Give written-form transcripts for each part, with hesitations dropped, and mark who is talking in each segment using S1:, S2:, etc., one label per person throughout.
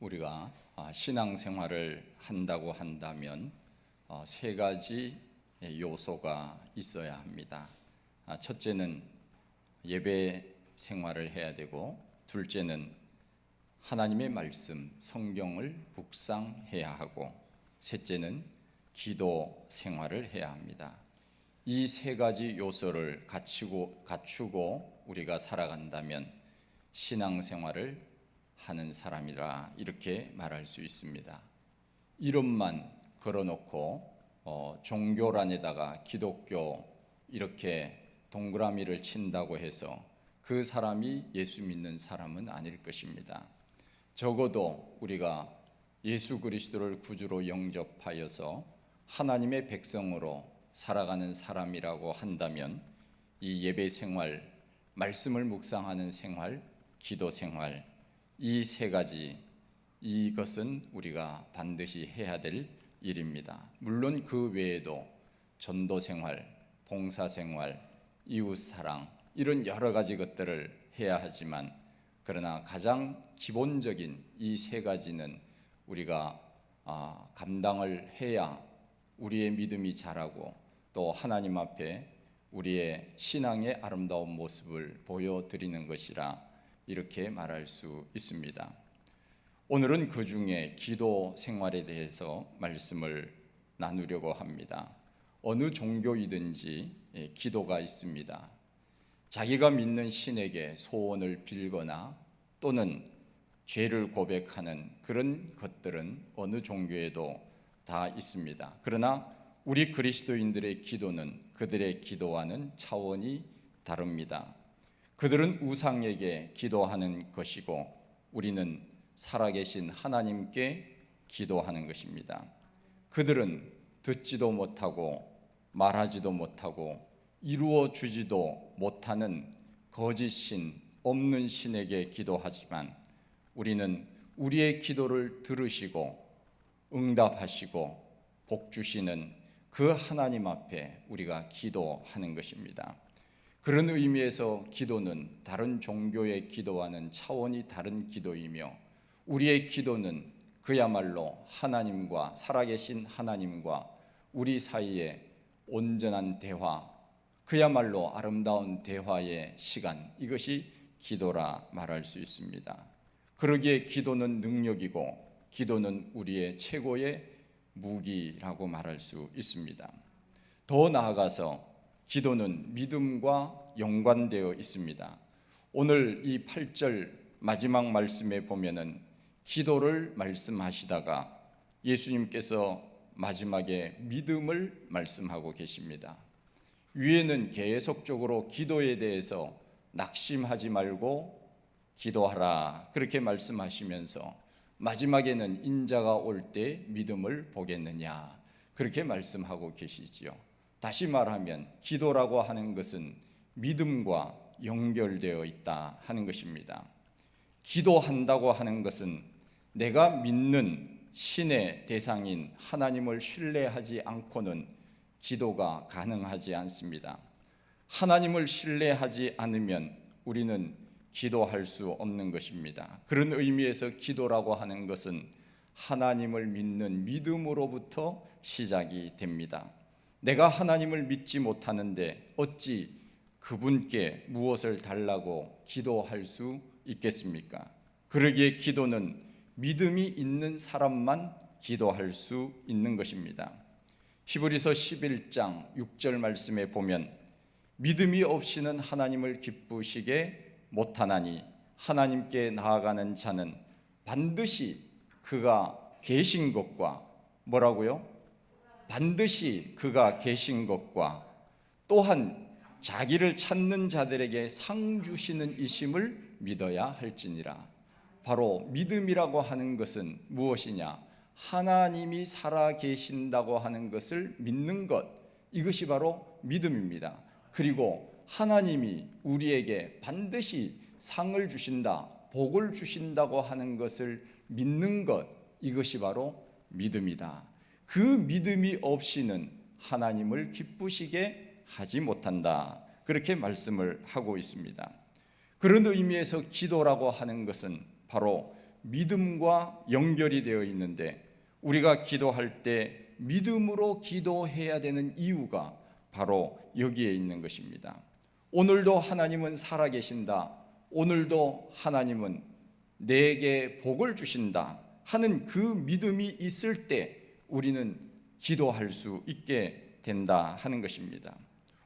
S1: 우리가 신앙생활을 한다고 한다면 세 가지 요소가 있어야 합니다. 첫째는 예배 생활을 해야 되고, 둘째는 하나님의 말씀, 성경을 묵상해야 하고, 셋째는 기도 생활을 해야 합니다. 이 세 가지 요소를 갖추고 우리가 살아간다면 신앙생활을 하는 사람이라 이렇게 말할 수 있습니다. 이름만 걸어놓고 종교란에다가 기독교 이렇게 동그라미를 친다고 해서 그 사람이 예수 믿는 사람은 아닐 것입니다. 적어도 우리가 예수 그리스도를 구주로 영접하여서 하나님의 백성으로 살아가는 사람이라고 한다면 이 예배 생활, 말씀을 묵상하는 생활, 기도 생활, 이 세 가지, 이것은 우리가 반드시 해야 될 일입니다. 물론 그 외에도 전도 생활, 봉사 생활, 이웃 사랑 이런 여러 가지 것들을 해야 하지만, 그러나 가장 기본적인 이 세 가지는 우리가 감당을 해야 우리의 믿음이 자라고 또 하나님 앞에 우리의 신앙의 아름다운 모습을 보여드리는 것이라 이렇게 말할 수 있습니다. 오늘은 그 중에 기도 생활에 대해서 말씀을 나누려고 합니다. 어느 종교이든지 기도가 있습니다. 자기가 믿는 신에게 소원을 빌거나 또는 죄를 고백하는 그런 것들은 어느 종교에도 다 있습니다. 그러나 우리 그리스도인들의 기도는 그들의 기도와는 차원이 다릅니다. 그들은 우상에게 기도하는 것이고 우리는 살아계신 하나님께 기도하는 것입니다. 그들은 듣지도 못하고 말하지도 못하고 이루어주지도 못하는 거짓신, 없는 신에게 기도하지만 우리는 우리의 기도를 들으시고 응답하시고 복 주시는 그 하나님 앞에 우리가 기도하는 것입니다. 그런 의미에서 기도는 다른 종교의 기도와는 차원이 다른 기도이며, 우리의 기도는 그야말로 하나님과, 살아계신 하나님과 우리 사이에 온전한 대화, 그야말로 아름다운 대화의 시간, 이것이 기도라 말할 수 있습니다. 그러기에 기도는 능력이고 기도는 우리의 최고의 무기라고 말할 수 있습니다. 더 나아가서 기도는 믿음과 연관되어 있습니다. 오늘 이 8절 마지막 말씀에 보면은 기도를 말씀하시다가 예수님께서 마지막에 믿음을 말씀하고 계십니다. 위에는 계속적으로 기도에 대해서 낙심하지 말고 기도하라 그렇게 말씀하시면서 마지막에는 인자가 올 때 믿음을 보겠느냐 그렇게 말씀하고 계시지요. 다시 말하면 기도라고 하는 것은 믿음과 연결되어 있다 하는 것입니다. 기도한다고 하는 것은 내가 믿는 신의 대상인 하나님을 신뢰하지 않고는 기도가 가능하지 않습니다. 하나님을 신뢰하지 않으면 우리는 기도할 수 없는 것입니다. 그런 의미에서 기도라고 하는 것은 하나님을 믿는 믿음으로부터 시작이 됩니다. 내가 하나님을 믿지 못하는데 어찌 그분께 무엇을 달라고 기도할 수 있겠습니까? 그러기에 기도는 믿음이 있는 사람만 기도할 수 있는 것입니다. 히브리서 11장 6절 말씀에 보면 믿음이 없이는 하나님을 기쁘시게 못하나니 하나님께 나아가는 자는 반드시 그가 계신 것과 뭐라고요? 반드시 그가 계신 것과 또한 자기를 찾는 자들에게 상 주시는 이심을 믿어야 할지니라. 바로 믿음이라고 하는 것은 무엇이냐? 하나님이 살아 계신다고 하는 것을 믿는 것, 이것이 바로 믿음입니다. 그리고 하나님이 우리에게 반드시 상을 주신다, 복을 주신다고 하는 것을 믿는 것, 이것이 바로 믿음이다. 그 믿음이 없이는 하나님을 기쁘시게 하지 못한다. 그렇게 말씀을 하고 있습니다. 그런 의미에서 기도라고 하는 것은 바로 믿음과 연결이 되어 있는데, 우리가 기도할 때 믿음으로 기도해야 되는 이유가 바로 여기에 있는 것입니다. 오늘도 하나님은 살아계신다, 오늘도 하나님은 내게 복을 주신다 하는 그 믿음이 있을 때 우리는 기도할 수 있게 된다 하는 것입니다.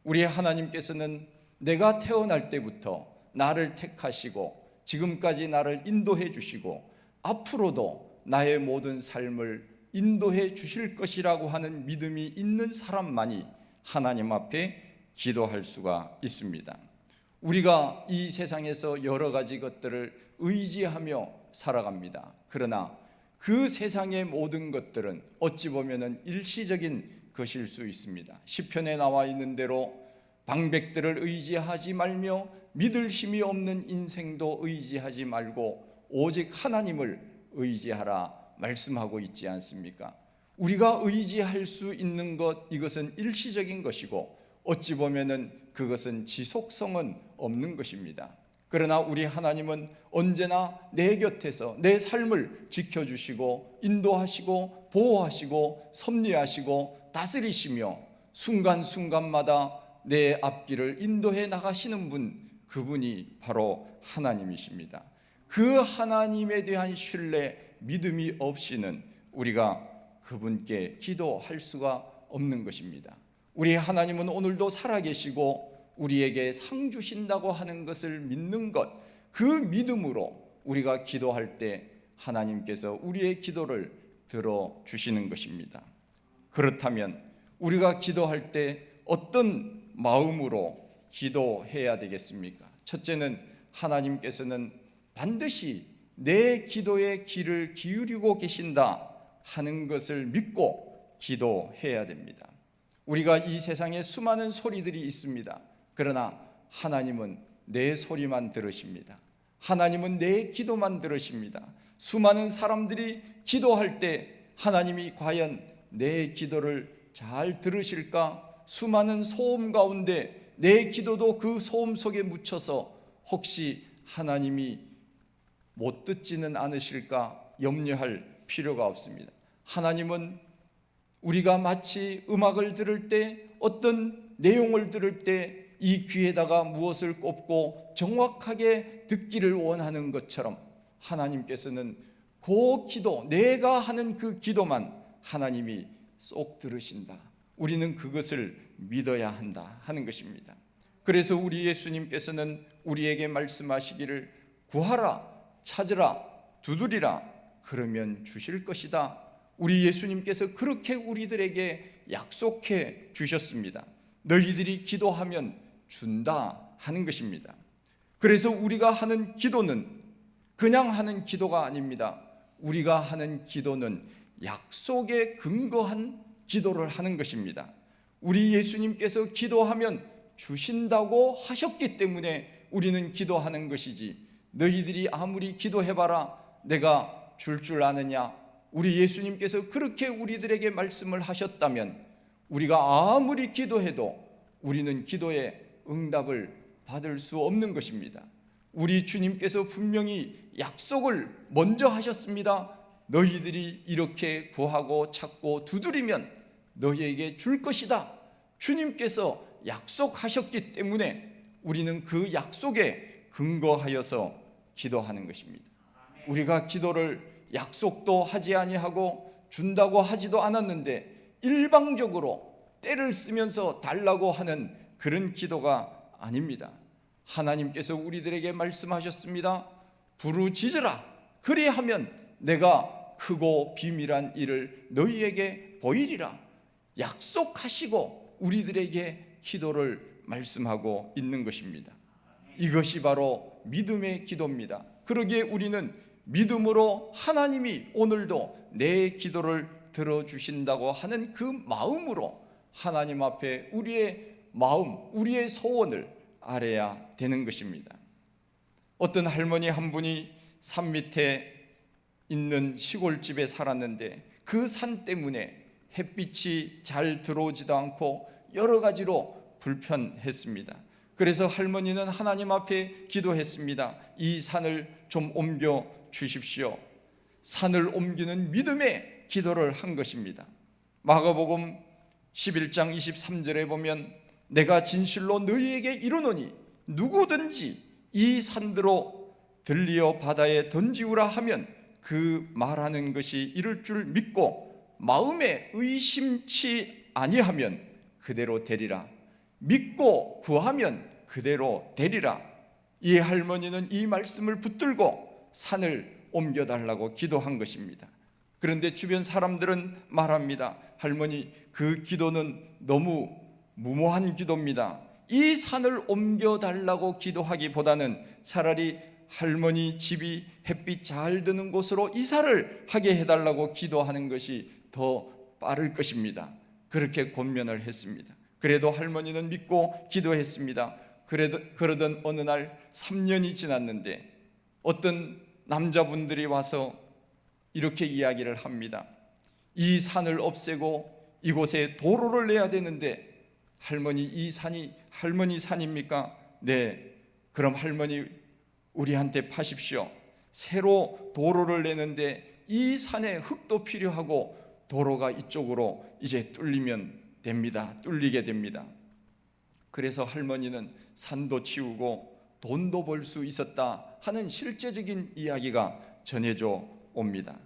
S1: 우리 하나님께서는 내가 태어날 때부터 나를 택하시고 지금까지 나를 인도해 주시고 앞으로도 나의 모든 삶을 인도해 주실 것이라고 하는 믿음이 있는 사람만이 하나님 앞에 기도할 수가 있습니다. 우리가 이 세상에서 여러 가지 것들을 의지하며 살아갑니다. 그러나 그 세상의 모든 것들은 어찌 보면 일시적인 것일 수 있습니다. 시편에 나와 있는 대로 방백들을 의지하지 말며 믿을 힘이 없는 인생도 의지하지 말고 오직 하나님을 의지하라 말씀하고 있지 않습니까? 우리가 의지할 수 있는 것, 이것은 일시적인 것이고 어찌 보면은 그것은 지속성은 없는 것입니다. 그러나 우리 하나님은 언제나 내 곁에서 내 삶을 지켜주시고 인도하시고 보호하시고 섭리하시고 다스리시며 순간순간마다 내 앞길을 인도해 나가시는 분, 그분이 바로 하나님이십니다. 그 하나님에 대한 신뢰, 믿음이 없이는 우리가 그분께 기도할 수가 없는 것입니다. 우리 하나님은 오늘도 살아계시고 우리에게 상 주신다고 하는 것을 믿는 것, 그 믿음으로 우리가 기도할 때 하나님께서 우리의 기도를 들어주시는 것입니다. 그렇다면 우리가 기도할 때 어떤 마음으로 기도해야 되겠습니까? 첫째는 하나님께서는 반드시 내 기도에 귀를 기울이고 계신다 하는 것을 믿고 기도해야 됩니다. 우리가 이 세상에 수많은 소리들이 있습니다. 그러나 하나님은 내 소리만 들으십니다. 하나님은 내 기도만 들으십니다. 수많은 사람들이 기도할 때 하나님이 과연 내 기도를 잘 들으실까? 수많은 소음 가운데 내 기도도 그 소음 속에 묻혀서 혹시 하나님이 못 듣지는 않으실까 염려할 필요가 없습니다. 하나님은 우리가 마치 음악을 들을 때, 어떤 내용을 들을 때 이 귀에다가 무엇을 꼽고 정확하게 듣기를 원하는 것처럼 하나님께서는 그 기도, 내가 하는 그 기도만 하나님이 쏙 들으신다. 우리는 그것을 믿어야 한다 하는 것입니다. 그래서 우리 예수님께서는 우리에게 말씀하시기를 구하라, 찾으라, 두드리라, 그러면 주실 것이다. 우리 예수님께서 그렇게 우리들에게 약속해 주셨습니다. 너희들이 기도하면 준다 하는 것입니다. 그래서 우리가 하는 기도는 그냥 하는 기도가 아닙니다. 우리가 하는 기도는 약속에 근거한 기도를 하는 것입니다. 우리 예수님께서 기도하면 주신다고 하셨기 때문에 우리는 기도하는 것이지, 너희들이 아무리 기도해봐라 내가 줄 아느냐, 우리 예수님께서 그렇게 우리들에게 말씀을 하셨다면 우리가 아무리 기도해도 우리는 기도에 응답을 받을 수 없는 것입니다. 우리 주님께서 분명히 약속을 먼저 하셨습니다. 너희들이 이렇게 구하고 찾고 두드리면 너희에게 줄 것이다. 주님께서 약속하셨기 때문에 우리는 그 약속에 근거하여서 기도하는 것입니다. 우리가 기도를 약속도 하지 아니하고 준다고 하지도 않았는데 일방적으로 때를 쓰면서 달라고 하는 그런 기도가 아닙니다. 하나님께서 우리들에게 말씀하셨습니다. 부르짖으라, 그리하면 내가 크고 비밀한 일을 너희에게 보이리라. 약속하시고 우리들에게 기도를 말씀하고 있는 것입니다. 이것이 바로 믿음의 기도입니다. 그러기에 우리는 믿음으로 하나님이 오늘도 내 기도를 들어주신다고 하는 그 마음으로 하나님 앞에 우리의 마음, 우리의 소원을 아뢰야 되는 것입니다. 어떤 할머니 한 분이 산 밑에 있는 시골집에 살았는데 그 산 때문에 햇빛이 잘 들어오지도 않고 여러 가지로 불편했습니다. 그래서 할머니는 하나님 앞에 기도했습니다. 이 산을 좀 옮겨 주십시오. 산을 옮기는 믿음의 기도를 한 것입니다. 마가복음 11장 23절에 보면 내가 진실로 너희에게 이르노니 누구든지 이 산대로 들리어 바다에 던지우라 하면 그 말하는 것이 이룰 줄 믿고 마음에 의심치 아니하면 그대로 되리라. 믿고 구하면 그대로 되리라. 이 할머니는 이 말씀을 붙들고 산을 옮겨달라고 기도한 것입니다. 그런데 주변 사람들은 말합니다. 할머니, 그 기도는 너무 무모한 기도입니다. 이 산을 옮겨달라고 기도하기보다는 차라리 할머니 집이 햇빛 잘 드는 곳으로 이사를 하게 해달라고 기도하는 것이 더 빠를 것입니다. 그렇게 권면을 했습니다. 그래도 할머니는 믿고 기도했습니다. 그러던 어느 날 3년이 지났는데 어떤 남자분들이 와서 이렇게 이야기를 합니다. 이 산을 없애고 이곳에 도로를 내야 되는데 할머니, 이 산이 할머니 산입니까? 네. 그럼 할머니 우리한테 파십시오. 새로 도로를 내는데 이 산에 흙도 필요하고 도로가 이쪽으로 이제 뚫리게 됩니다. 그래서 할머니는 산도 치우고 돈도 벌 수 있었다 하는 실제적인 이야기가 전해져 옵니다.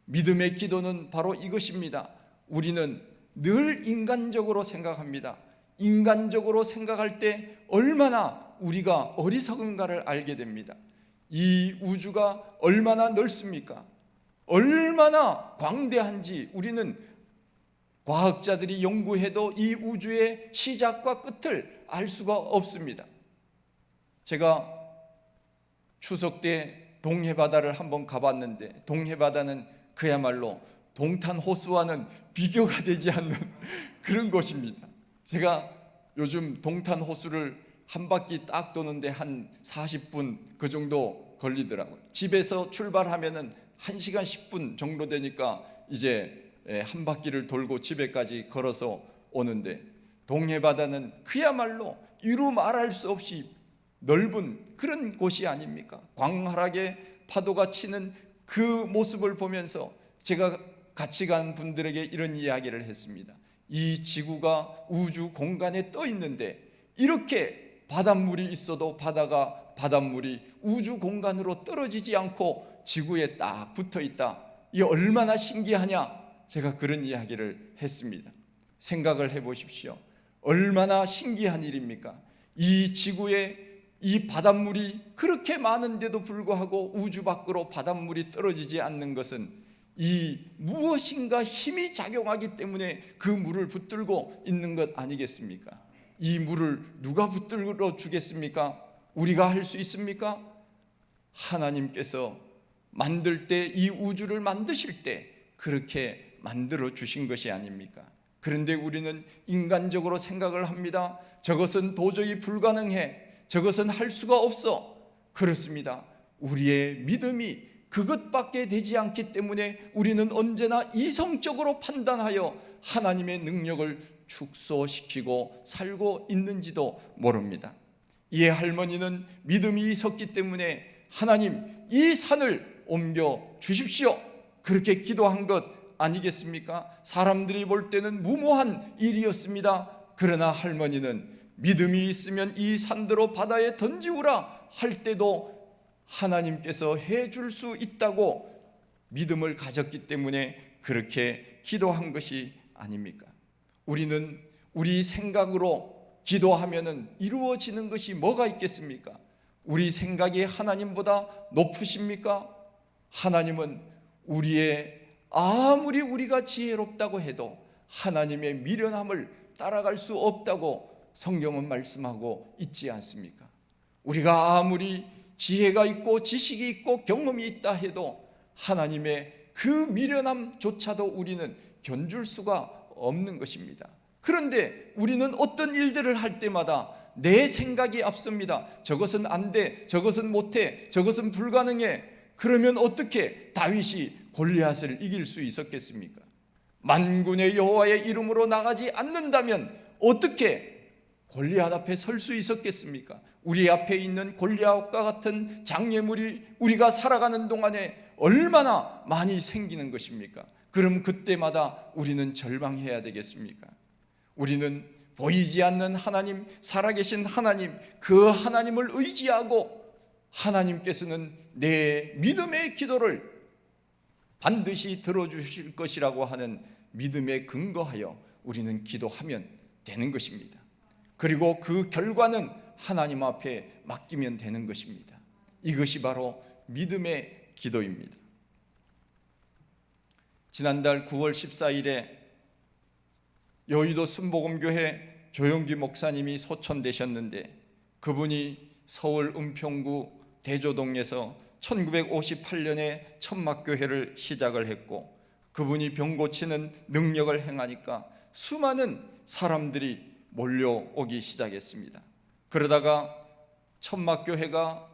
S1: 믿음의 기도는 바로 이것입니다. 우리는 늘 인간적으로 생각합니다. 인간적으로 생각할 때 얼마나 우리가 어리석은가를 알게 됩니다. 이 우주가 얼마나 넓습니까? 얼마나 광대한지 우리는 과학자들이 연구해도 이 우주의 시작과 끝을 알 수가 없습니다. 제가 추석 때 동해바다를 한번 가봤는데 동해바다는 그야말로 동탄 호수와는 비교가 되지 않는 그런 곳입니다. 제가 요즘 동탄 호수를 한 바퀴 딱 도는데 한 40분 그 정도 걸리더라고요. 집에서 출발하면은 1시간 10분 정도 되니까 이제 한 바퀴를 돌고 집에까지 걸어서 오는데 동해바다는 그야말로 이루 말할 수 없이 넓은 그런 곳이 아닙니까? 광활하게 파도가 치는 그 모습을 보면서 제가 같이 간 분들에게 이런 이야기를 했습니다. 이 지구가 우주 공간에 떠 있는데 이렇게 바닷물이 있어도 바닷물이 우주 공간으로 떨어지지 않고 지구에 딱 붙어 있다. 이 얼마나 신기하냐? 제가 그런 이야기를 했습니다. 생각을 해보십시오. 얼마나 신기한 일입니까? 이 지구에 이 바닷물이 그렇게 많은데도 불구하고 우주 밖으로 바닷물이 떨어지지 않는 것은 이 무엇인가 힘이 작용하기 때문에 그 물을 붙들고 있는 것 아니겠습니까? 이 물을 누가 붙들어 주겠습니까? 우리가 할 수 있습니까? 하나님께서 만들 때, 이 우주를 만드실 때 그렇게 만들어 주신 것이 아닙니까? 그런데 우리는 인간적으로 생각을 합니다. 저것은 도저히 불가능해. 저것은 할 수가 없어. 그렇습니다. 우리의 믿음이 그것밖에 되지 않기 때문에 우리는 언제나 이성적으로 판단하여 하나님의 능력을 축소시키고 살고 있는지도 모릅니다. 이에 할머니는 믿음이 있었기 때문에 하나님, 이 산을 옮겨 주십시오. 그렇게 기도한 것 아니겠습니까? 사람들이 볼 때는 무모한 일이었습니다. 그러나 할머니는 믿음이 있으면 이 산대로 바다에 던지우라 할 때도 하나님께서 해줄 수 있다고 믿음을 가졌기 때문에 그렇게 기도한 것이 아닙니까? 우리는 우리 생각으로 기도하면 이루어지는 것이 뭐가 있겠습니까? 우리 생각이 하나님보다 높으십니까? 하나님은 아무리 우리가 지혜롭다고 해도 하나님의 미련함을 따라갈 수 없다고 성경은 말씀하고 있지 않습니까? 우리가 아무리 지혜가 있고 지식이 있고 경험이 있다 해도 하나님의 그 미련함조차도 우리는 견줄 수가 없는 것입니다. 그런데 우리는 어떤 일들을 할 때마다 내 생각이 앞섭니다. 저것은 안 돼, 저것은 못해, 저것은 불가능해. 그러면 어떻게 다윗이 골리앗을 이길 수 있었겠습니까? 만군의 여호와의 이름으로 나가지 않는다면 어떻게 골리앗 앞에 설 수 있었겠습니까? 우리 앞에 있는 골리앗과 같은 장애물이 우리가 살아가는 동안에 얼마나 많이 생기는 것입니까? 그럼 그때마다 우리는 절망해야 되겠습니까? 우리는 보이지 않는 하나님, 살아계신 하나님, 그 하나님을 의지하고 하나님께서는 내 믿음의 기도를 반드시 들어주실 것이라고 하는 믿음에 근거하여 우리는 기도하면 되는 것입니다. 그리고 그 결과는 하나님 앞에 맡기면 되는 것입니다. 이것이 바로 믿음의 기도입니다. 지난달 9월 14일에 여의도 순복음교회 조영기 목사님이 소천되셨는데, 그분이 서울 은평구 대조동에서 1958년에 천막교회를 시작을 했고, 그분이 병 고치는 능력을 행하니까 수많은 사람들이 몰려오기 시작했습니다. 그러다가 천막교회가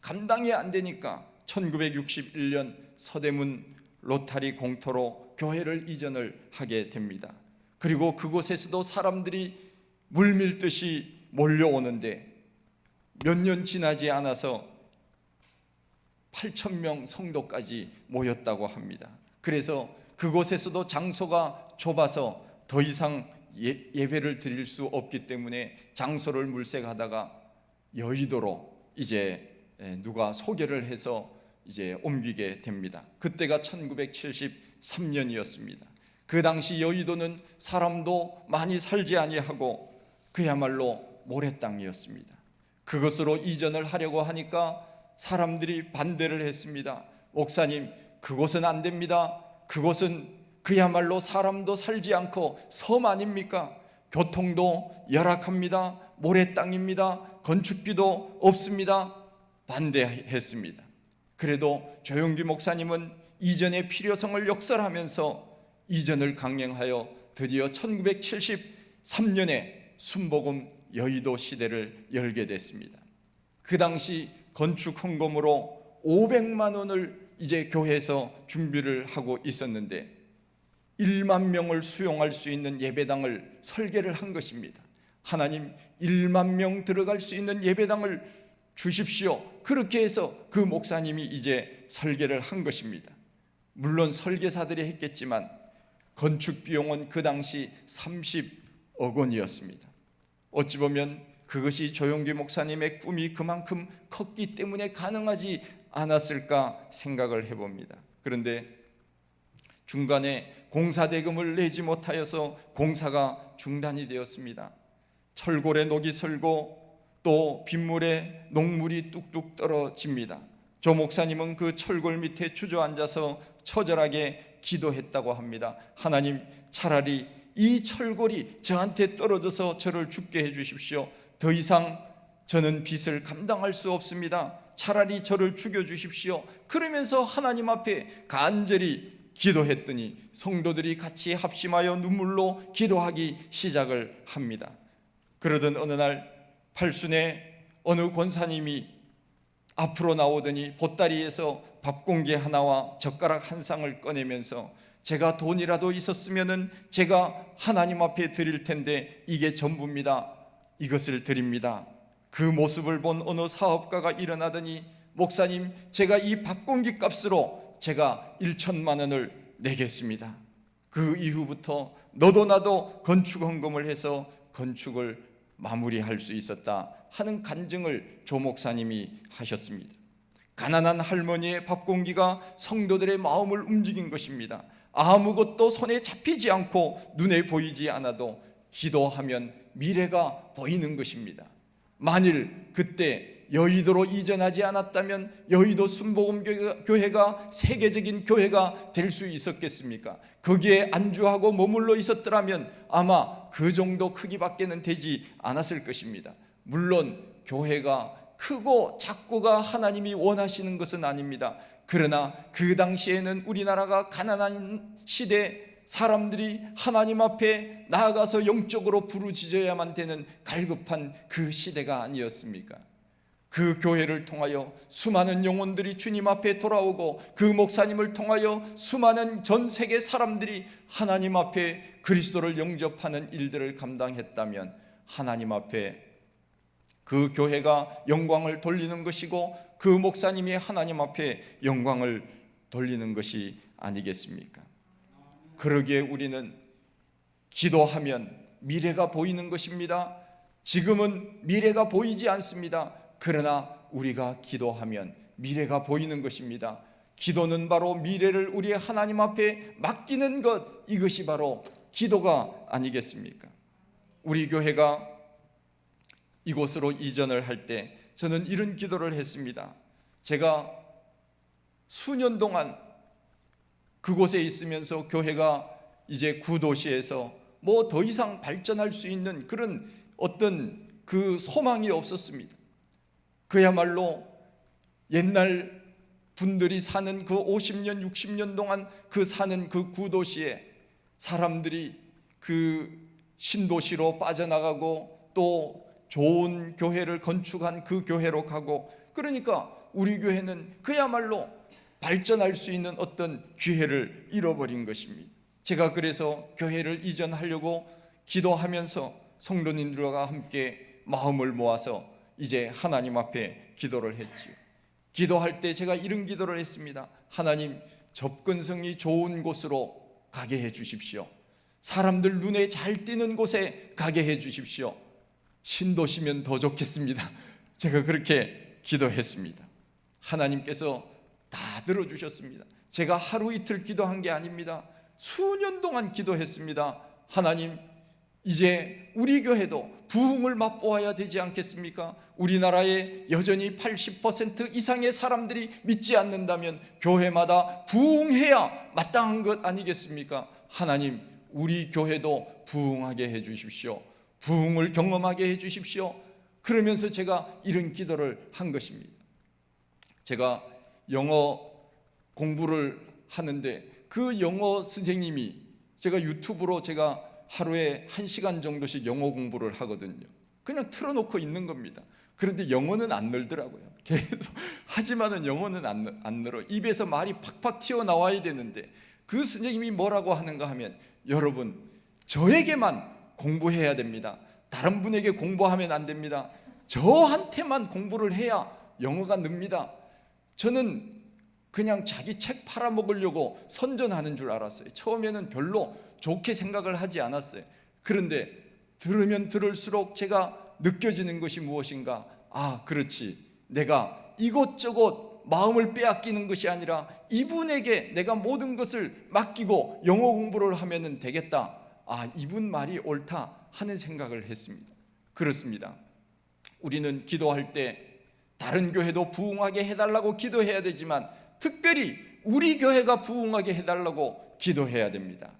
S1: 감당이 안 되니까 1961년 서대문 로타리 공터로 교회를 이전을 하게 됩니다. 그리고 그곳에서도 사람들이 물밀듯이 몰려오는데 몇 년 지나지 않아서 8,000명 성도까지 모였다고 합니다. 그래서 그곳에서도 장소가 좁아서 더 이상 예배를 드릴 수 없기 때문에 장소를 물색하다가 여의도로 이제 누가 소개를 해서 이제 옮기게 됩니다. 그때가 1973년이었습니다. 그 당시 여의도는 사람도 많이 살지 아니하고 그야말로 모래땅이었습니다. 그것으로 이전을 하려고 하니까 사람들이 반대를 했습니다. 목사님, 그곳은 안 됩니다. 그곳은 그야말로 사람도 살지 않고 섬 아닙니까? 교통도 열악합니다. 모래 땅입니다. 건축비도 없습니다. 반대했습니다. 그래도 조영기 목사님은 이전의 필요성을 역설하면서 이전을 강행하여 드디어 1973년에 순복음 여의도 시대를 열게 됐습니다. 그 당시 건축 헌금으로 500만 원을 이제 교회에서 준비를 하고 있었는데 1만 명을 수용할 수 있는 예배당을 설계를 한 것입니다. 하나님, 1만 명 들어갈 수 있는 예배당을 주십시오. 그렇게 해서 그 목사님이 이제 설계를 한 것입니다. 물론 설계사들이 했겠지만 건축 비용은 그 당시 30억 원이었습니다. 어찌 보면 그것이 조영기 목사님의 꿈이 그만큼 컸기 때문에 가능하지 않았을까 생각을 해봅니다. 그런데 중간에 공사대금을 내지 못하여서 공사가 중단이 되었습니다. 철골에 녹이 슬고 또 빗물에 녹물이 뚝뚝 떨어집니다. 조 목사님은 그 철골 밑에 주저앉아서 처절하게 기도했다고 합니다. 하나님, 차라리 이 철골이 저한테 떨어져서 저를 죽게 해주십시오. 더 이상 저는 빚을 감당할 수 없습니다. 차라리 저를 죽여주십시오. 그러면서 하나님 앞에 간절히 기도했더니 성도들이 같이 합심하여 눈물로 기도하기 시작을 합니다. 그러던 어느 날 팔순에 어느 권사님이 앞으로 나오더니 보따리에서 밥 공기 하나와 젓가락 한 쌍을 꺼내면서 제가 돈이라도 있었으면 제가 하나님 앞에 드릴 텐데 이게 전부입니다. 이것을 드립니다. 그 모습을 본 어느 사업가가 일어나더니 목사님, 제가 이 밥 공기 값으로 제가 1천만 원을 내겠습니다. 그 이후부터 너도 나도 건축 헌금을 해서 건축을 마무리할 수 있었다 하는 간증을 조 목사님이 하셨습니다. 가난한 할머니의 밥 공기가 성도들의 마음을 움직인 것입니다. 아무것도 손에 잡히지 않고 눈에 보이지 않아도 기도하면 미래가 보이는 것입니다. 만일 그때 여의도로 이전하지 않았다면 여의도 순복음교회가 세계적인 교회가 될 수 있었겠습니까? 거기에 안주하고 머물러 있었더라면 아마 그 정도 크기밖에는 되지 않았을 것입니다. 물론 교회가 크고 작고가 하나님이 원하시는 것은 아닙니다. 그러나 그 당시에는 우리나라가 가난한 시대, 사람들이 하나님 앞에 나아가서 영적으로 부르짖어야만 되는 갈급한 그 시대가 아니었습니까? 그 교회를 통하여 수많은 영혼들이 주님 앞에 돌아오고 그 목사님을 통하여 수많은 전 세계 사람들이 하나님 앞에 그리스도를 영접하는 일들을 감당했다면 하나님 앞에 그 교회가 영광을 돌리는 것이고 그 목사님이 하나님 앞에 영광을 돌리는 것이 아니겠습니까? 그러기에 우리는 기도하면 미래가 보이는 것입니다. 지금은 미래가 보이지 않습니다. 그러나 우리가 기도하면 미래가 보이는 것입니다. 기도는 바로 미래를 우리의 하나님 앞에 맡기는 것, 이것이 바로 기도가 아니겠습니까? 우리 교회가 이곳으로 이전을 할 때 저는 이런 기도를 했습니다. 제가 수년 동안 그곳에 있으면서 교회가 이제 구도시에서 뭐 더 이상 발전할 수 있는 그런 어떤 그 소망이 없었습니다. 그야말로 옛날 분들이 사는 그 50년, 60년 동안 그 사는 그 구도시에 사람들이 그 신도시로 빠져나가고 또 좋은 교회를 건축한 그 교회로 가고, 그러니까 우리 교회는 그야말로 발전할 수 있는 어떤 기회를 잃어버린 것입니다. 제가 그래서 교회를 이전하려고 기도하면서 성도님들과 함께 마음을 모아서 이제 하나님 앞에 기도를 했지요. 기도할 때 제가 이런 기도를 했습니다. 하나님, 접근성이 좋은 곳으로 가게 해 주십시오. 사람들 눈에 잘 띄는 곳에 가게 해 주십시오. 신도시면 더 좋겠습니다. 제가 그렇게 기도했습니다. 하나님께서 다 들어주셨습니다. 제가 하루 이틀 기도한 게 아닙니다. 수년 동안 기도했습니다. 하나님, 이제 우리 교회도 부흥을 맛보아야 되지 않겠습니까? 우리나라에 여전히 80% 이상의 사람들이 믿지 않는다면 교회마다 부흥해야 마땅한 것 아니겠습니까? 하나님, 우리 교회도 부흥하게 해 주십시오. 부흥을 경험하게 해 주십시오. 그러면서 제가 이런 기도를 한 것입니다. 제가 영어 공부를 하는데 그 영어 선생님이, 제가 유튜브로 제가 하루에 1시간 정도씩 영어 공부를 하거든요. 그냥 틀어놓고 있는 겁니다. 그런데 영어는 안 늘더라고요. 계속 하지만은 영어는 안 늘어. 입에서 말이 팍팍 튀어나와야 되는데 그 선생님이 뭐라고 하는가 하면, 여러분, 저에게만 공부해야 됩니다. 다른 분에게 공부하면 안 됩니다. 저한테만 공부를 해야 영어가 늡니다. 저는 그냥 자기 책 팔아먹으려고 선전하는 줄 알았어요. 처음에는 별로 좋게 생각을 하지 않았어요. 그런데 들으면 들을수록 제가 느껴지는 것이 무엇인가? 아, 그렇지. 내가 이것저것 마음을 빼앗기는 것이 아니라 이분에게 내가 모든 것을 맡기고 영어 공부를 하면 되겠다. 아, 이분 말이 옳다 하는 생각을 했습니다. 그렇습니다. 우리는 기도할 때 다른 교회도 부흥하게 해달라고 기도해야 되지만 특별히 우리 교회가 부흥하게 해달라고 기도해야 됩니다.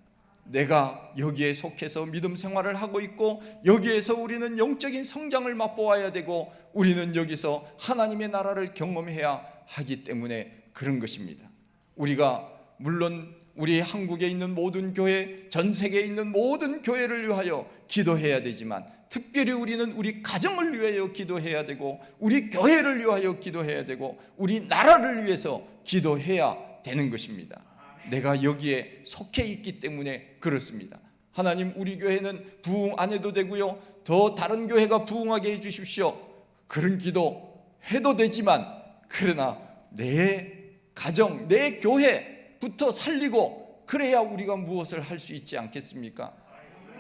S1: 내가 여기에 속해서 믿음 생활을 하고 있고 여기에서 우리는 영적인 성장을 맛보아야 되고 우리는 여기서 하나님의 나라를 경험해야 하기 때문에 그런 것입니다. 우리가 물론 우리 한국에 있는 모든 교회, 전 세계에 있는 모든 교회를 위하여 기도해야 되지만 특별히 우리는 우리 가정을 위하여 기도해야 되고 우리 교회를 위하여 기도해야 되고 우리 나라를 위해서 기도해야 되는 것입니다. 내가 여기에 속해 있기 때문에 그렇습니다. 하나님, 우리 교회는 부흥 안 해도 되고요, 더 다른 교회가 부흥하게 해주십시오. 그런 기도 해도 되지만 그러나 내 가정, 내 교회부터 살리고 그래야 우리가 무엇을 할 수 있지 않겠습니까?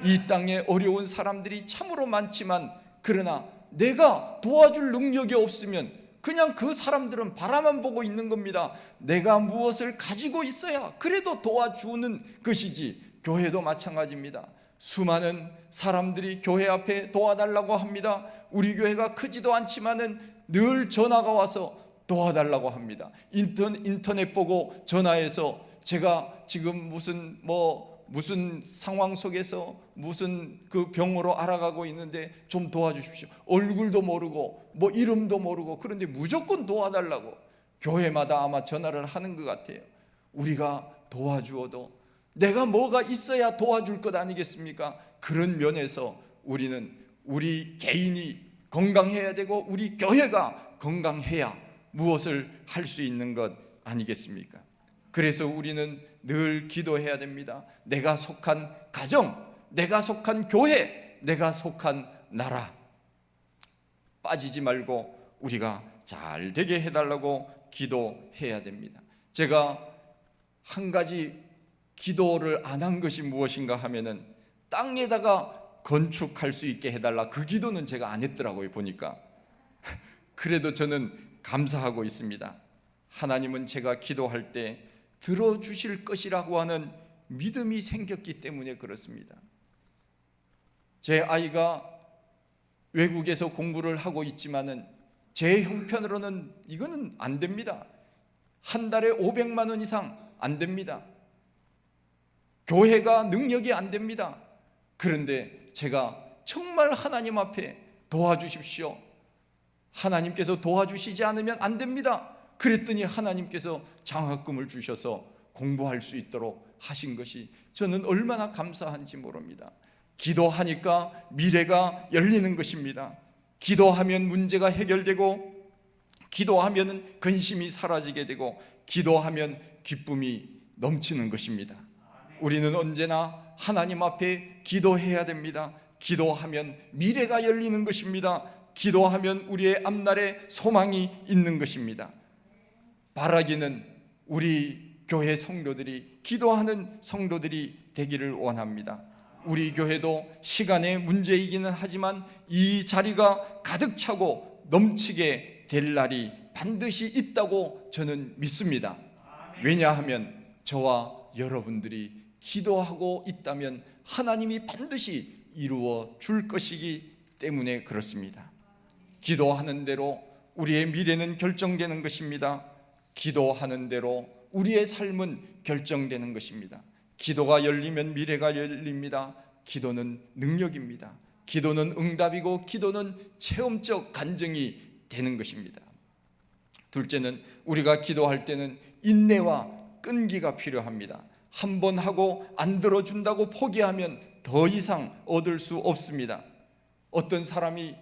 S1: 이 땅에 어려운 사람들이 참으로 많지만 그러나 내가 도와줄 능력이 없으면 그냥 그 사람들은 바라만 보고 있는 겁니다. 내가 무엇을 가지고 있어야 그래도 도와주는 것이지. 교회도 마찬가지입니다. 수많은 사람들이 교회 앞에 도와달라고 합니다. 우리 교회가 크지도 않지만은 늘 전화가 와서 도와달라고 합니다. 인터넷 보고 전화해서 제가 지금 무슨 상황 속에서 무슨 그 병으로 알아가고 있는데 좀 도와주십시오. 얼굴도 모르고 뭐 이름도 모르고 그런데 무조건 도와달라고 교회마다 아마 전화를 하는 것 같아요. 우리가 도와주어도 내가 뭐가 있어야 도와줄 것 아니겠습니까? 그런 면에서 우리는 우리 개인이 건강해야 되고 우리 교회가 건강해야 무엇을 할 수 있는 것 아니겠습니까? 그래서 우리는 늘 기도해야 됩니다. 내가 속한 가정, 내가 속한 교회, 내가 속한 나라 빠지지 말고 우리가 잘 되게 해달라고 기도해야 됩니다. 제가 한 가지 기도를 안 한 것이 무엇인가 하면은 땅에다가 건축할 수 있게 해달라, 그 기도는 제가 안 했더라고요. 보니까 그래도 저는 감사하고 있습니다. 하나님은 제가 기도할 때 들어주실 것이라고 하는 믿음이 생겼기 때문에 그렇습니다. 제 아이가 외국에서 공부를 하고 있지만은 제 형편으로는 이거는 안 됩니다. 한 달에 500만 원 이상 안 됩니다. 교회가 능력이 안 됩니다. 그런데 제가 정말 하나님 앞에 도와주십시오, 하나님께서 도와주시지 않으면 안 됩니다, 그랬더니 하나님께서 장학금을 주셔서 공부할 수 있도록 하신 것이 저는 얼마나 감사한지 모릅니다. 기도하니까 미래가 열리는 것입니다. 기도하면 문제가 해결되고, 기도하면 근심이 사라지게 되고, 기도하면 기쁨이 넘치는 것입니다. 우리는 언제나 하나님 앞에 기도해야 됩니다. 기도하면 미래가 열리는 것입니다. 기도하면 우리의 앞날에 소망이 있는 것입니다. 바라기는 우리 교회 성도들이, 기도하는 성도들이 되기를 원합니다. 우리 교회도 시간의 문제이기는 하지만 이 자리가 가득 차고 넘치게 될 날이 반드시 있다고 저는 믿습니다. 왜냐하면 저와 여러분들이 기도하고 있다면 하나님이 반드시 이루어 줄 것이기 때문에 그렇습니다. 기도하는 대로 우리의 미래는 결정되는 것입니다. 기도하는 대로 우리의 삶은 결정되는 것입니다. 기도가 열리면 미래가 열립니다. 기도는 능력입니다. 기도는 응답이고, 기도는 체험적 간증이 되는 것입니다. 둘째는 우리가 기도할 때는 인내와 끈기가 필요합니다. 한 번 하고 안 들어준다고 포기하면 더 이상 얻을 수 없습니다. 어떤 사람이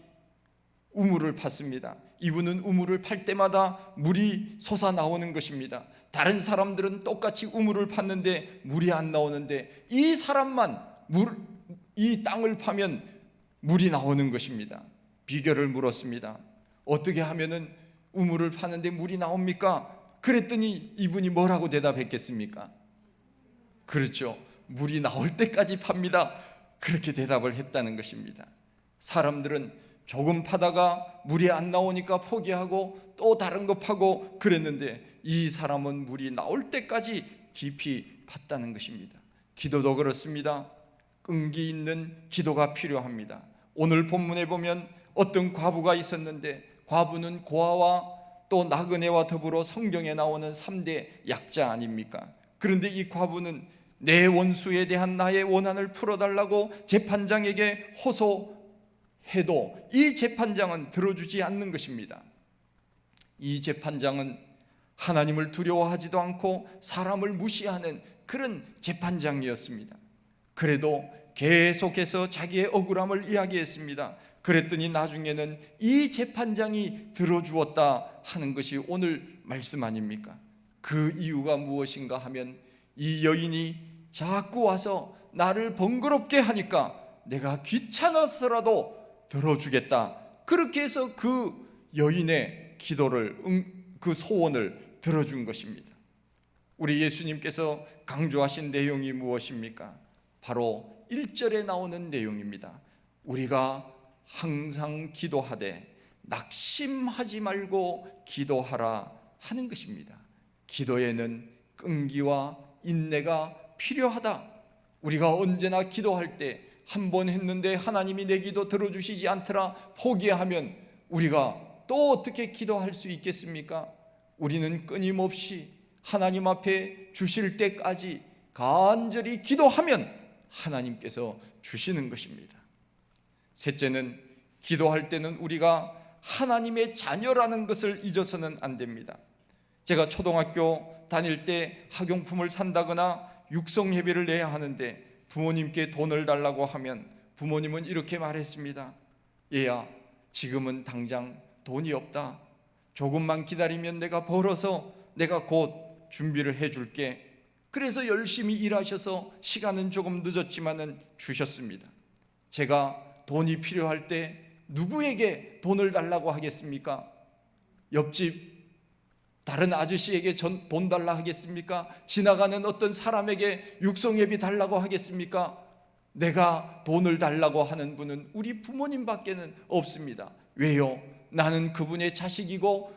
S1: 우물을 팠습니다. 이분은 우물을 팔 때마다 물이 솟아나오는 것입니다. 다른 사람들은 똑같이 우물을 팠는데 물이 안 나오는데 이 사람만 이 땅을 파면 물이 나오는 것입니다. 비결을 물었습니다. 어떻게 하면은 우물을 파는데 물이 나옵니까? 그랬더니 이분이 뭐라고 대답했겠습니까? 그렇죠, 물이 나올 때까지 팝니다. 그렇게 대답을 했다는 것입니다. 사람들은 조금 파다가 물이 안 나오니까 포기하고 또 다른 거 파고 그랬는데, 이 사람은 물이 나올 때까지 깊이 팠다는 것입니다. 기도도 그렇습니다. 끈기 있는 기도가 필요합니다. 오늘 본문에 보면 어떤 과부가 있었는데, 과부는 고아와 또 나그네와 더불어 성경에 나오는 3대 약자 아닙니까? 그런데 이 과부는 내 원수에 대한 나의 원한을 풀어달라고 재판장에게 호소해도 이 재판장은 들어주지 않는 것입니다. 이 재판장은 하나님을 두려워하지도 않고 사람을 무시하는 그런 재판장이었습니다. 그래도 계속해서 자기의 억울함을 이야기했습니다. 그랬더니 나중에는 이 재판장이 들어주었다 하는 것이 오늘 말씀 아닙니까? 그 이유가 무엇인가 하면, 이 여인이 자꾸 와서 나를 번거롭게 하니까 내가 귀찮아서라도 들어주겠다, 그렇게 해서 그 여인의 기도를, 그 소원을 들어준 것입니다. 우리 예수님께서 강조하신 내용이 무엇입니까? 바로 1절에 나오는 내용입니다. 우리가 항상 기도하되 낙심하지 말고 기도하라 하는 것입니다. 기도에는 끈기와 인내가 필요하다. 우리가 언제나 기도할 때 한 번 했는데 하나님이 내 기도 들어주시지 않더라 포기하면 우리가 또 어떻게 기도할 수 있겠습니까? 우리는 끊임없이 하나님 앞에 주실 때까지 간절히 기도하면 하나님께서 주시는 것입니다. 셋째는, 기도할 때는 우리가 하나님의 자녀라는 것을 잊어서는 안 됩니다. 제가 초등학교 다닐 때 학용품을 산다거나 육성 예배를 내야 하는데 부모님께 돈을 달라고 하면 부모님은 이렇게 말했습니다. 얘야, 지금은 당장 돈이 없다. 조금만 기다리면 내가 벌어서 내가 곧 준비를 해줄게. 그래서 열심히 일하셔서 시간은 조금 늦었지만은 주셨습니다. 제가 돈이 필요할 때 누구에게 돈을 달라고 하겠습니까? 옆집 다른 아저씨에게 돈 달라 하겠습니까? 지나가는 어떤 사람에게 육성예비 달라고 하겠습니까? 내가 돈을 달라고 하는 분은 우리 부모님밖에는 없습니다. 왜요? 나는 그분의 자식이고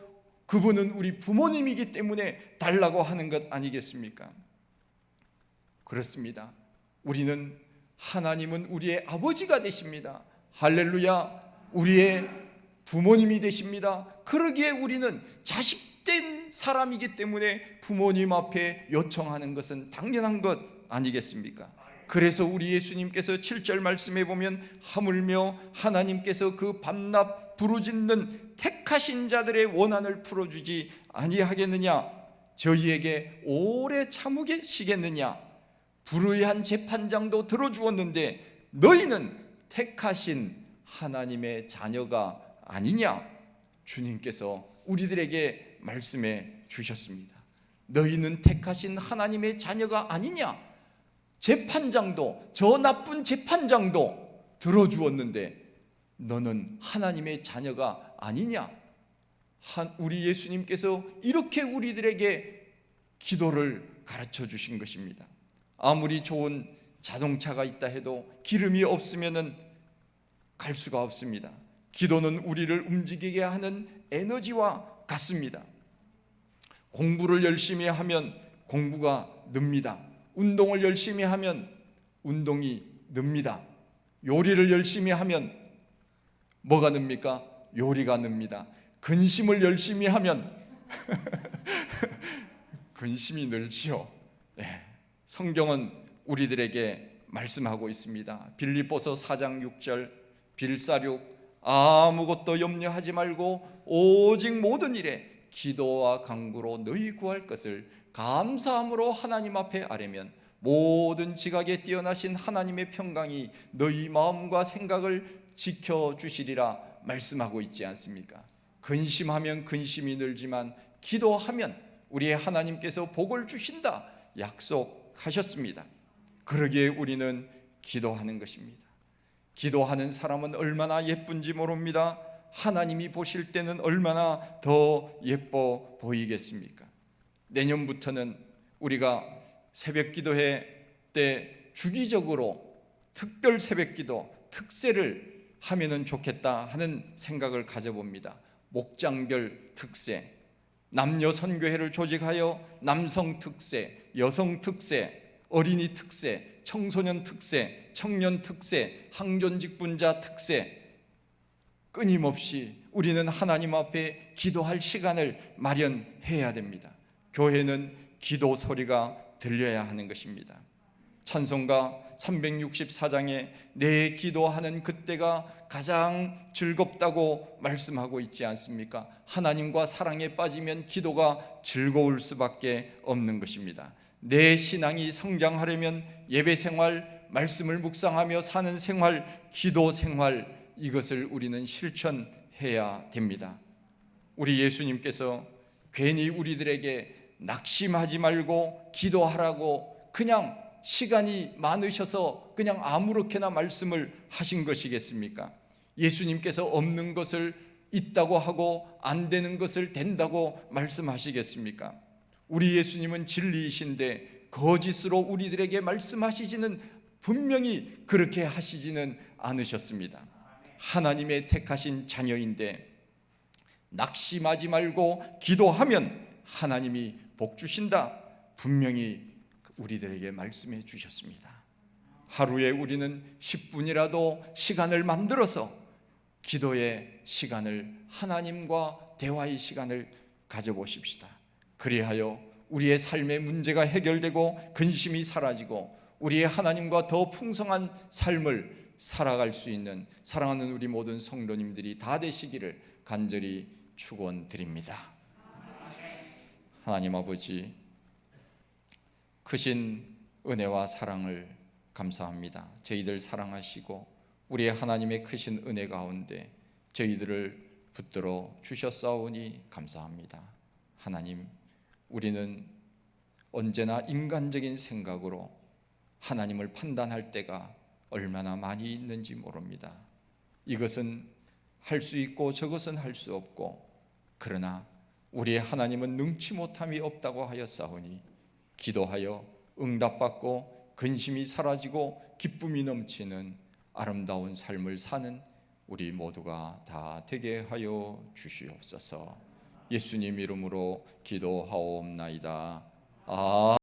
S1: 그분은 우리 부모님이기 때문에 달라고 하는 것 아니겠습니까? 그렇습니다. 우리는, 하나님은 우리의 아버지가 되십니다. 할렐루야. 우리의 부모님이 되십니다. 그러기에 우리는 자식된 사람이기 때문에 부모님 앞에 요청하는 것은 당연한 것 아니겠습니까? 그래서 우리 예수님께서 7절 말씀에 보면 하물며 하나님께서 그 밤낮 부르짖는 택하신 자들의 원한을 풀어주지 아니하겠느냐? 저희에게 오래 참으시겠느냐? 불의한 재판장도 들어주었는데 너희는 택하신 하나님의 자녀가 아니냐? 주님께서 우리들에게 말씀해 주셨습니다. 너희는 택하신 하나님의 자녀가 아니냐? 재판장도, 저 나쁜 재판장도 들어주었는데 너는 하나님의 자녀가 아니냐? 우리 예수님께서 이렇게 우리들에게 기도를 가르쳐 주신 것입니다. 아무리 좋은 자동차가 있다 해도 기름이 없으면 갈 수가 없습니다. 기도는 우리를 움직이게 하는 에너지와 같습니다. 공부를 열심히 하면 공부가 늡니다. 운동을 열심히 하면 운동이 늡니다. 요리를 열심히 하면 뭐가 늡니까? 요리가 늡니다. 근심을 열심히 하면 근심이 늘지요. 성경은 우리들에게 말씀하고 있습니다. 빌립보서 4장 6절 빌사륙 아무것도 염려하지 말고 오직 모든 일에 기도와 간구로 너희 구할 것을 감사함으로 하나님 앞에 아뢰면 모든 지각에 뛰어나신 하나님의 평강이 너희 마음과 생각을 지켜주시리라 말씀하고 있지 않습니까? 근심하면 근심이 늘지만 기도하면 우리의 하나님께서 복을 주신다 약속하셨습니다. 그러기에 우리는 기도하는 것입니다. 기도하는 사람은 얼마나 예쁜지 모릅니다. 하나님이 보실 때는 얼마나 더 예뻐 보이겠습니까? 내년부터는 우리가 새벽 기도회 때 주기적으로 특별 새벽 기도 특세를 하면 좋겠다 하는 생각을 가져봅니다. 목장별 특세, 남녀 선교회를 조직하여 남성 특세, 여성 특세, 어린이 특세, 청소년 특세, 청년 특세, 항존직분자 특세, 끊임없이 우리는 하나님 앞에 기도할 시간을 마련해야 됩니다. 교회는 기도 소리가 들려야 하는 것입니다. 찬송가 364장에 내 기도하는 그때가 가장 즐겁다고 말씀하고 있지 않습니까? 하나님과 사랑에 빠지면 기도가 즐거울 수밖에 없는 것입니다. 내 신앙이 성장하려면 예배 생활, 말씀을 묵상하며 사는 생활, 기도 생활, 이것을 우리는 실천해야 됩니다. 우리 예수님께서 괜히 우리들에게 낙심하지 말고 기도하라고 그냥 시간이 많으셔서 그냥 아무렇게나 말씀을 하신 것이겠습니까? 예수님께서 없는 것을 있다고 하고 안 되는 것을 된다고 말씀하시겠습니까? 우리 예수님은 진리이신데 거짓으로 우리들에게 말씀하시지는, 분명히 그렇게 하시지는 않으셨습니다. 하나님의 택하신 자녀인데 낙심하지 말고 기도하면 하나님이 복 주신다, 분명히 우리들에게 말씀해 주셨습니다. 하루에 우리는 10분이라도 시간을 만들어서 기도의 시간을, 하나님과 대화의 시간을 가져보십시다. 그리하여 우리의 삶의 문제가 해결되고 근심이 사라지고 우리의 하나님과 더 풍성한 삶을 살아갈 수 있는 사랑하는 우리 모든 성도님들이 다 되시기를 간절히 축원드립니다. 하나님 아버지, 크신 은혜와 사랑을 감사합니다. 저희들 사랑하시고 우리의 하나님의 크신 은혜 가운데 저희들을 붙들어 주셨사오니 감사합니다. 하나님, 우리는 언제나 인간적인 생각으로 하나님을 판단할 때가 얼마나 많이 있는지 모릅니다. 이것은 할 수 있고 저것은 할 수 없고, 그러나 우리의 하나님은 능치 못함이 없다고 하였사오니 기도하여 응답받고 근심이 사라지고 기쁨이 넘치는 아름다운 삶을 사는 우리 모두가 다 되게 하여 주시옵소서. 예수님 이름으로 기도하옵나이다. 아멘.